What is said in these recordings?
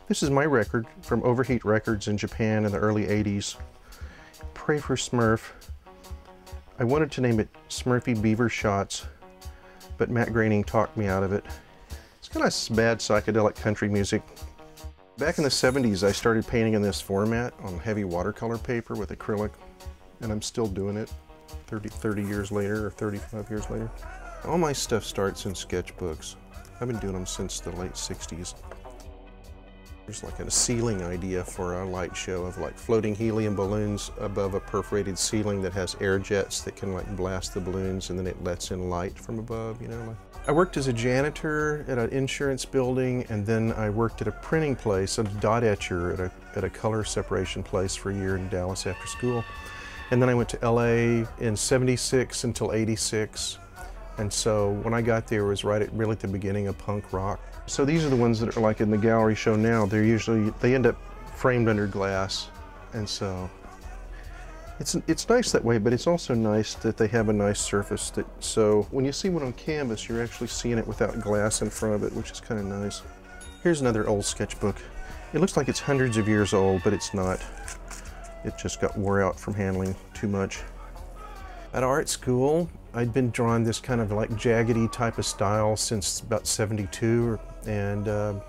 This is my record from Overheat Records in Japan in the early 80s. Pray for Smurf. I wanted to name it Smurfy Beaver Shots, but Matt Groening talked me out of it. It's kind of bad psychedelic country music. Back in the 70s, I started painting in this format on heavy watercolor paper with acrylic, and I'm still doing it 30 years later or 35 years later. All my stuff starts in sketchbooks. I've been doing them since the late 60s. There's like a ceiling idea for a light show of like floating helium balloons above a perforated ceiling that has air jets that can like blast the balloons, and then it lets in light from above, you know. I worked as a janitor at an insurance building, and then I worked at a printing place, a dot etcher at a color separation place for a year in Dallas after school. And then I went to LA in '76 until '86. And so when I got there, it was really at the beginning of punk rock. So these are the ones that are like in the gallery show now. They end up framed under glass. And so it's nice that way, but it's also nice that they have a nice surface. So when you see one on canvas, you're actually seeing it without glass in front of it, which is kind of nice. Here's another old sketchbook. It looks like it's hundreds of years old, but it's not. It just got wore out from handling too much. At art school, I'd been drawing this kind of like jaggedy type of style since about '72, and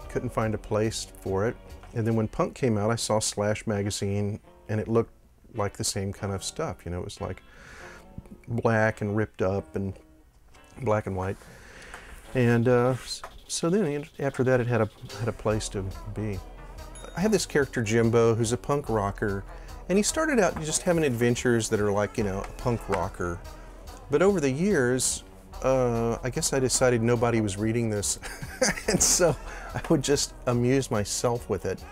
couldn't find a place for it. And then when punk came out, I saw Slash magazine, and it looked like the same kind of stuff. You know, it was like black and ripped up and black and white. And so then after that, it had a place to be. I have this character Jimbo, who's a punk rocker. And he started out just having adventures that are like, you know, a punk rocker. But over the years, I guess I decided nobody was reading this. And so I would just amuse myself with it.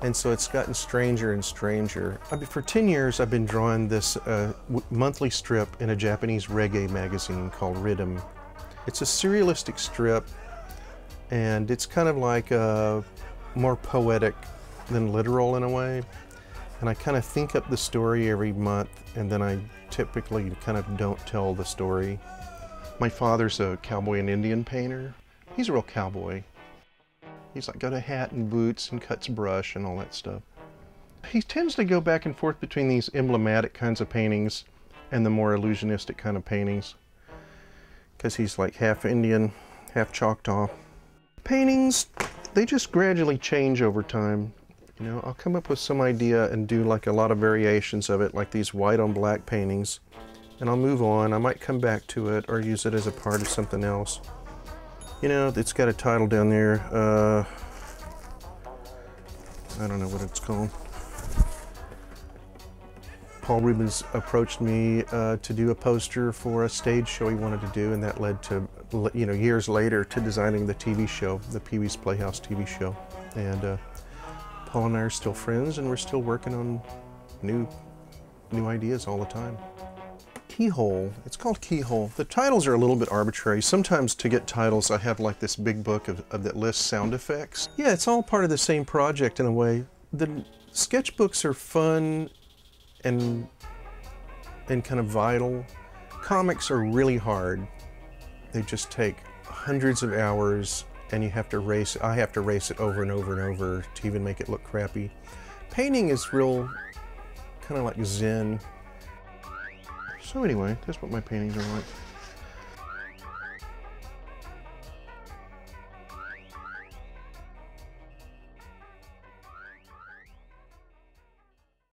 And so it's gotten stranger and stranger. For 10 years, I've been drawing this monthly strip in a Japanese reggae magazine called Rhythm. It's a surrealistic strip, and it's kind of like more poetic than literal in a way. And I kind of think up the story every month, and then I typically kind of don't tell the story. My father's a cowboy and Indian painter. He's a real cowboy. He's like got a hat and boots and cuts brush and all that stuff. He tends to go back and forth between these emblematic kinds of paintings and the more illusionistic kind of paintings, because he's like half Indian, half Choctaw. Paintings, they just gradually change over time. You know, I'll come up with some idea and do like a lot of variations of it, like these white on black paintings, and I'll move on. I might come back to it or use it as a part of something else. You know, it's got a title down there. I don't know what it's called. Paul Rubens approached me to do a poster for a stage show he wanted to do, and that led to, you know, years later to designing the TV show, the Pee Wee's Playhouse TV show. And Paul and I are still friends, and we're still working on new ideas all the time. Keyhole, it's called Keyhole. The titles are a little bit arbitrary. Sometimes to get titles, I have like this big book that lists sound effects. Yeah, it's all part of the same project in a way. The sketchbooks are fun and kind of vital. Comics are really hard. They just take hundreds of hours, and you have to race. I have to race it over and over and over to even make it look crappy. Painting is real, kind of like Zen. So anyway, that's what my paintings are like.